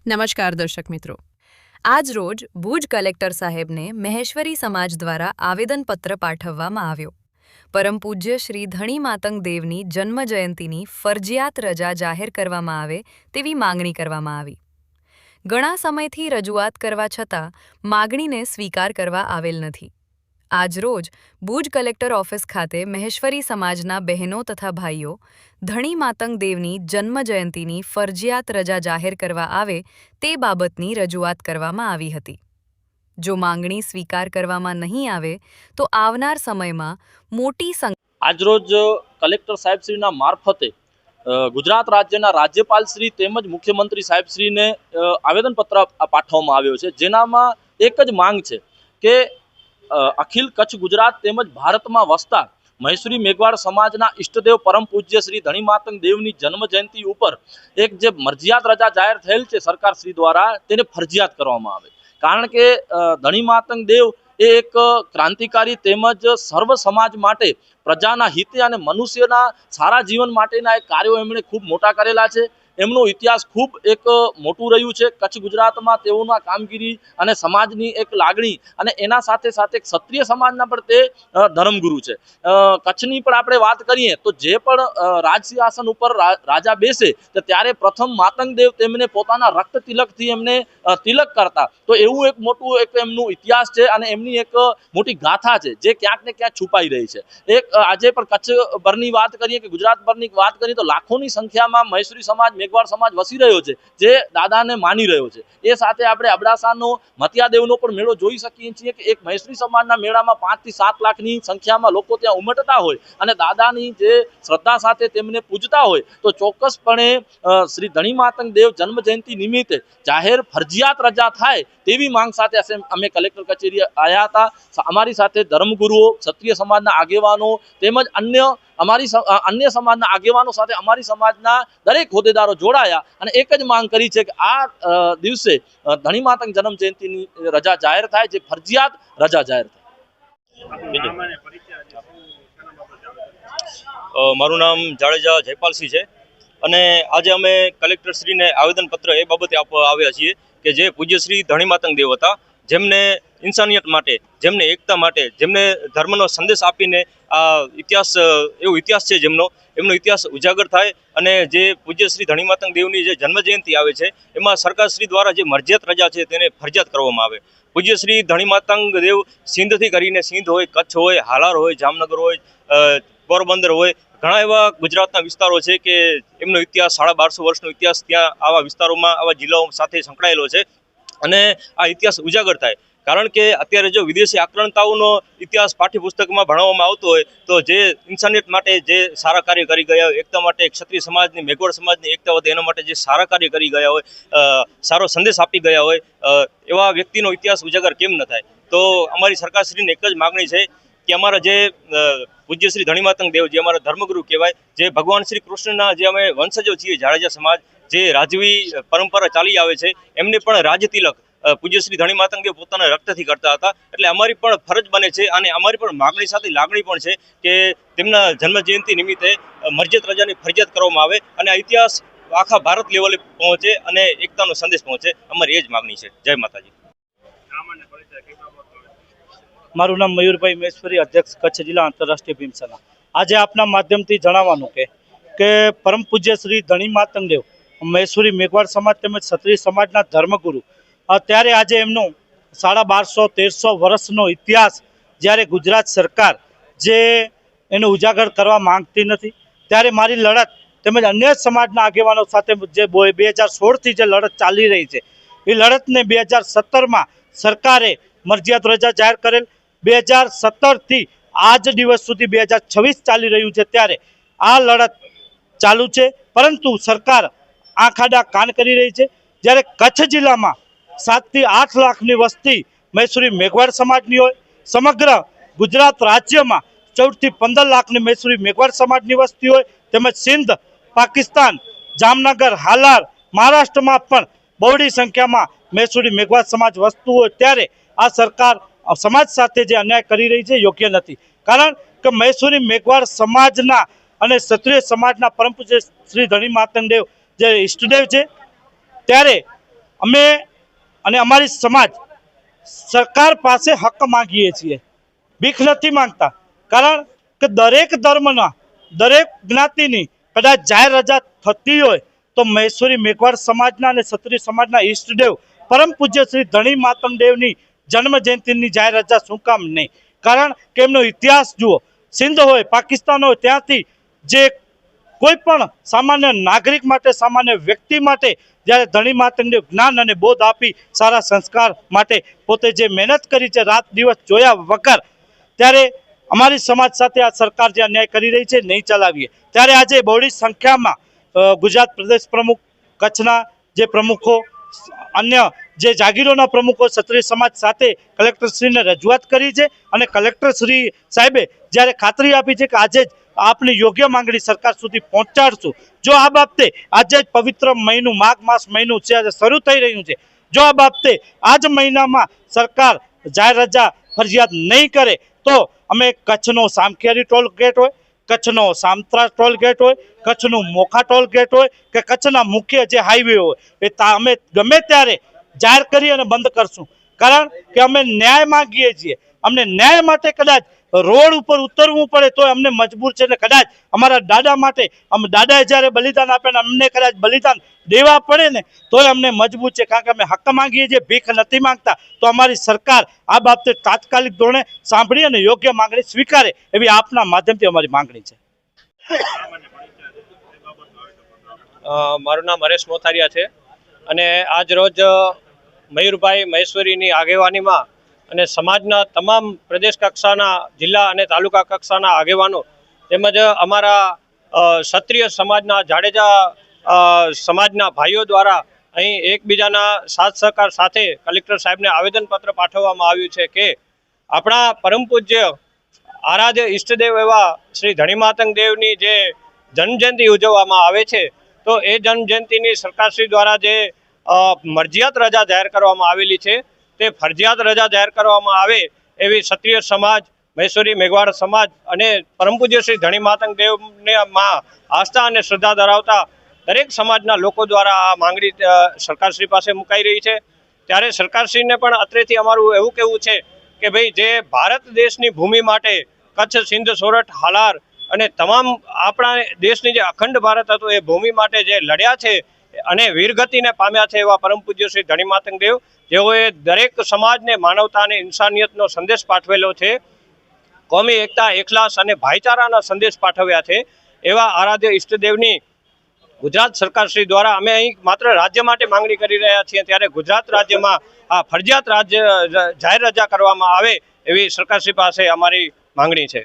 નમસ્કાર દર્શક મિત્રો, આજ રોજ ભુજ કલેક્ટર સાહેબને મહેશ્વરી સમાજ દ્વારા આવેદનપત્ર પાઠવવામાં આવ્યો। પરમ પૂજ્ય શ્રી ધણી માતંગ દેવની જન્મ જયંતીની ફરજિયાત રજા જાહેર કરવામાં આવે તેવી માંગણી કરવામાં આવી। ઘણા સમયથી રજૂઆત કરવા છતાં માગણીને સ્વીકાર કરવા આવેલ નથી। આજ રોજ ભુજ કલેક્ટર ઓફિસ ખાતે મહેશ્વરી સમાજના બહેનો તથા ભાઈઓ ધણી માતંગ દેવની જન્મ જયંતીની ફરજિયાત રજા જાહેર કરવા આવે તે બાબતની રજૂઆત કરવામાં આવી હતી। જો માંગણી સ્વીકાર કરવામાં નહીં આવે તો આવનાર સમયમાં મોટી આજરોજ કલેક્ટર સાહેબશ્રીના મારફતે ગુજરાત રાજ્યના રાજ્યપાલ શ્રી તેમજ મુખ્યમંત્રી સાહેબશ્રીને આવેદનપત્ર પાઠવવામાં આવ્યો છે, જેનામાં એક જ માંગ છે કે અખિલ કચ્છ ગુજરાત તેમજ ભારતમાં વસતા મહેશ્વરી મેઘવાળ સમાજના ઈષ્ટદેવ પરમ પૂજ્ય શ્રી ધણી માતંગ દેવની જન્મ જયંતિ ઉપર એક જે મરજિયાત રજા જાહેર થયેલ છે સરકાર શ્રી દ્વારા, તેને ફરજિયાત કરવામાં આવે। કારણ કે ધણી માતંગ દેવ એ એક ક્રાંતિકારી તેમજ સર્વ સમાજ માટે પ્રજાના હિતે અને મનુષ્યના સારા જીવન માટેના એક કાર્યો એમણે ખૂબ મોટા કરેલા છે। એમનો ઇતિહાસ ખૂબ એક મોટું રહ્યું છે। કચ્છ ગુજરાતમાં તેઓના કામગીરી અને સમાજની એક લાગણી અને એના સાથે સાથે ક્ષત્રિય સમાજના પણ તે ધર્મગુરુ છે। કચ્છની પણ આપણે વાત કરીએ તો જે પણ રાજ સિંહાસન ઉપર રાજા બેસે તો ત્યારે પ્રથમ માતંગ દેવ તેમને પોતાના રક્ત તિલકથી એમને તિલક કરતા। તો એવું એક મોટું એક એમનું ઇતિહાસ છે અને એમની એક મોટી ગાથા છે જે ક્યાંક ને ક્યાંક છુપાઈ રહી છે। એક આજે પણ કચ્છભરની વાત કરીએ કે ગુજરાતભરની વાત કરીએ તો લાખોની સંખ્યામાં મહેશ્વરી સમાજ મેઘવાળ સમાજ વસી રહ્યો છે, જે દાદાને માની રહ્યો છે। એ સાથે આપણે અબડાસાનો મતિયાદેવનો પણ મેળો જોઈ શકીએ છીએ કે એક મહેશ્વરી સમાજના મેળામાં 5 થી 7 લાખની સંખ્યામાં લોકો ત્યાં ઉમટતા હોય અને દાદાની જે શ્રદ્ધા સાથે તેમને પૂજતા હોય તો ચોક્કસપણે શ્રી ધણી માતંગ દેવ જન્મ જયંતિ નિમિત્તે જાહેર ફરજિયાત રજા થાય તેવી માંગ સાથે અમે કલેક્ટર કચેરી આવ્યા હતા। અમારી સાથે ધર્મગુરુઓ, ક્ષત્રિય સમાજના આગેવાનો તેમજ અન્ય સમાજના આગેવાનો સાથે અમારી સમાજના દરેક હોદ્દેદારો જોડાયા અને એક જ માંગ કરી છે કે આ દિવસે ધણી માતંગ જન્મ જયંતિની રજા જાહેર થાય, જે ફરજિયાત રજા જાહેર થાય। મારું નામ જાડેજા જયપાલસિંહ છે અને આજે અમે કલેક્ટરશ્રીને આવેદનપત્ર એ બાબતે આપવા આવ્યા છીએ કે જે પૂજ્ય શ્રી ધણી માતંગ દેવ હતા, જેમને ઇન્સાનિયત માટે, જેમને એકતા માટે, જેમને ધર્મનો સંદેશ આપીને આ એવો ઇતિહાસ છે એમનો ઇતિહાસ ઉજાગર થાય અને જે પૂજ્ય શ્રી ધણી માતંગ દેવની જે જન્મ જયંતિ આવે છે એમાં સરકારશ્રી દ્વારા જે મરજિયાત રજા છે તેને ફરજિયાત કરવામાં આવે। પૂજ્ય શ્રી ધણી માતંગ દેવ સિંધથી કરીને સિંધ હોય, કચ્છ હોય, હાલાર હોય, જામનગર હોય, પોરબંદર હોય, ઘણા એવા ગુજરાતના વિસ્તારો છે કે એમનો ઇતિહાસ 1250 વર્ષનો ઇતિહાસ ત્યાં આવા વિસ્તારોમાં, આવા જિલ્લાઓ સાથે સંકળાયેલો છે અને આ ઇતિહાસ ઉજાગર થાય। કારણ કે અત્યારે જો વિદેશી આક્રમણતાઓનો ઇતિહાસ પાઠ્યપુસ્તકમાં ભણાવવામાં આવતો હોય તો જે ઇન્સાનિયત માટે જે સારા કાર્ય કરી ગયા હોય, એકતા માટે, ક્ષત્રિય સમાજની, મેઘવાળ સમાજની એકતા વધે એના માટે જે સારા કાર્ય કરી ગયા હોય, સારો સંદેશ આપી ગયા હોય, એવા વ્યક્તિનો ઇતિહાસ ઉજાગર કેમ ન થાય। તો અમારી સરકારશ્રીને એક જ માગણી છે કે અમારા જે પૂજ્ય શ્રી ધણી માતંગ દેવ, જે અમારા ધર્મગુરુ કહેવાય, જે ભગવાન શ્રી કૃષ્ણના જે અમે વંશજો છીએ, જાડેજા સમાજ, જે રાજવી પરંપરા ચાલી આવે છે, એમને પણ રાજતિલક પૂજ્ય શ્રી ધણી માતંગ દેવ પોતાના રક્તથી કરતા હતા। એટલે અમારી પણ ફરજ બને છે અને અમારી પણ માગણી સાથે લાગણી પણ છે કે તેમના જન્મ જયંતિ નિમિત્તે મરજિયાત રજાની ફરજિયાત કરવામાં આવે અને આ ઇતિહાસ આખા ભારત લેવલે પહોંચે અને એકતાનો સંદેશ પહોંચે। અમારી એ જ માગણી છે। જય માતાજી। મારું નામ મયુરભાઈ મહેશ્વરી, અધ્યક્ષ કચ્છ જિલ્લા આંતરરાષ્ટ્રીય ભીમસેના। આજે આપના માધ્યમથી જણાવવાનું કે પરમ પૂજ્ય શ્રી ધણી માતંગ દેવ મહેશ્વરી મેઘવાળ સમાજ તેમજ ક્ષત્રિય સમાજના ધર્મગુરુ, ત્યારે આજે એમનું 1250-1300 વર્ષનો ઇતિહાસ જ્યારે ગુજરાત સરકાર જે એનો ઉજાગર કરવા માંગતી નથી, ત્યારે મારી લડત તેમજ અન્ય સમાજના આગેવાનો સાથે જે 2016થી જે લડત ચાલી રહી છે એ લડતને 2017માં સરકારે મરજિયાત રજા જાહેર કરેલ। 2017થી આજ દિવસ સુધી 2026 ચાલી રહ્યું છે, ત્યારે આ લડત ચાલુ છે, પરંતુ સરકાર આંખ આડા કાન કરી રહી છે। જ્યારે કચ્છ જિલ્લામાં 7 થી 8 લાખની વસ્તી મહેશ્વરી મેઘવાળ સમાજની હોય, સમગ્ર ગુજરાત રાજ્યમાં 14 થી 15 લાખની મહેશ્વરી મેઘવાળ સમાજની વસ્તી હોય, તેમજ સિંધ, પાકિસ્તાન, જામનગર, હાલાર, મહારાષ્ટ્રમાં પણ બહોળી સંખ્યામાં મહેશ્વરી મેઘવાળ સમાજ વસતું હોય, ત્યારે આ સરકાર સમાજ સાથે જે અન્યાય કરી રહી છે યોગ્ય નથી। કારણ કે મહેશ્વરી મેઘવાળ સમાજના અને ક્ષત્રિય સમાજના પરમ પૂજ્ય શ્રી ધણી માતંગ દેવ જે ઈષ્ટદેવ છે, ત્યારે અમે અને અમારી સમાજ સરકાર પાસે હક માંગીએ છીએ, ભીખ નથી માંગતા. કારણ કે દરેક ધર્મના, દરેક જ્ઞાતિની કદાચ જાહેર રજા થતી હોય તો મહેશ્વરી મેઘવાળ સમાજના અને ક્ષત્રિય સમાજના ઈષ્ટદેવ પરમ પૂજ્ય શ્રી ધણી માતંગ દેવની જન્મ જયંતિની જાહેર રજા શું કામ નહીં? કારણ કે એમનો ઇતિહાસ જુઓ, સિંધ હોય, પાકિસ્તાન હોય, ત્યાંથી જે કોઈ પણ સામાન્ય નાગરિક માટે, સામાન્ય વ્યક્તિ માટે જ્યારે ધણી માતંગદેવ જ્ઞાન અને બોધ આપી સારા સંસ્કાર માટે પોતે જે મહેનત કરી છે રાત દિવસ જોયા વગર, ત્યારે અમારી સમાજ સાથે આ સરકાર જે અન્યાય કરી રહી છે નહીં ચલાવીએ. ત્યારે આજે બહોળી સંખ્યામાં ગુજરાત પ્રદેશ પ્રમુખ, કચ્છના જે પ્રમુખો, અન્ય જે જાગીરોના પ્રમુખો ક્ષત્રિય સમાજ સાથે કલેક્ટરશ્રીને રજૂઆત કરી છે અને કલેક્ટરશ્રી સાહેબે જ્યારે ખાતરી આપી છે કે આજે જ આપની યોગ્ય માંગણી સરકાર સુધી પહોંચાડશું. જો આ બાબતે આજે જ પવિત્ર મહિનું, માઘ માસ મહિનું છે, આજે શરૂ થઈ રહ્યું છે, જો આ બાબતે આ જ મહિનામાં સરકાર જાહેર રજા ફરજિયાત નહીં કરે તો અમે કચ્છનો સામખિયારી ટોલ ગેટ હોય, કચ્છનો સામત્રા ટોલ ગેટ હોય, કચ્છનું મોખા ટોલ ગેટ હોય કે કચ્છના મુખ્ય જે હાઈવે હોય એ અમે ગમે ત્યારે જાહેર કરી અને બંધ કરશું. કારણ કે અમે ન્યાય માંગીએ છીએ. અમને ન્યાય માટે કદાચ રોડ ઉપર ઉતરવું પડે તો અમને મજબૂર છે ને કદાચ અમારા દાદા માટે, દાદાએ જ્યારે બલિદાન આપ્યા ને અમને કદાચ બલિદાન દેવા પડે ને તોય અમને મજબૂર છે. કારણ કે અમે હક માંગીએ છીએ, ભીખ નથી માંગતા. તો અમારી સરકાર આ બાબતે તાત્કાલિક ધોરણે સાંભળી અને યોગ્ય માંગણી સ્વીકારે એવી આપના માધ્યમથી અમારી માંગણી છે. મારું નામ હરેશ મોથારિયા છે અને આજ રોજ મયુરભાઈ મહેશ્વરીની આગેવાનીમાં અને સમાજના તમામ પ્રદેશ કક્ષાના, જિલ્લા અને તાલુકા કક્ષાના આગેવાનો તેમજ અમારા ક્ષત્રિય સમાજના, જાડેજા સમાજના ભાઈઓ દ્વારા અહીં એકબીજાના સાથ સહકાર સાથે કલેક્ટર સાહેબને આવેદનપત્ર પાઠવવામાં આવ્યું છે કે આપણા પરમ પૂજ્ય આરાધ્ય ઈષ્ટદેવ એવા શ્રી ધણી માતંગ દેવની જે જન્મજયંતિ ઉજવવામાં આવે છે તો એ જન્મજયંતિની સરકારશ્રી દ્વારા જે મરજિયાત રજા જાહેર કરવામાં આવેલી છે તે ફરજિયાત રજા જાહેર કરવામાં આવે એવી ક્ષત્રિય સમાજ, મહેશ્વરી મેઘવાળ સમાજ અને પરમ પૂજ્ય શ્રી ધણી માતંગ દેવને માં આસ્થા અને શ્રદ્ધા ધરાવતા દરેક સમાજના લોકો દ્વારા આ માંગણી સરકારશ્રી પાસે મુકાઈ રહી છે. ત્યારે સરકારશ્રીને પણ અત્રેથી અમારું એવું કહેવું છે કે ભાઈ જે ભારત દેશની ભૂમિ માટે કચ્છ, સિંધ, સોરઠ, હાલાર અને તમામ આપણા દેશની જે અખંડ ભારત હતો એ ભૂમિ માટે જે લડ્યા છે અને વીરગતિને પામ્યા છે એવા પરમ પૂજ્ય શ્રી ધણી માતંગ દેવ, જેઓએ દરેક સમાજને માનવતા અને ઇન્સાનિયતનો સંદેશ પાઠવેલો છે, કોમી એકતા, એકલાસ અને ભાઈચારાના સંદેશ પાઠવ્યા છે, એવા આરાધ્ય ઈષ્ટદેવની ગુજરાત સરકારશ્રી દ્વારા અમે અહીં માત્ર રાજ્ય માટે માંગણી કરી રહ્યા છીએ. ત્યારે ગુજરાત રાજ્યમાં આ ફરજિયાત જાહેર રજા કરવામાં આવે એવી સરકારશ્રી પાસે અમારી માંગણી છે.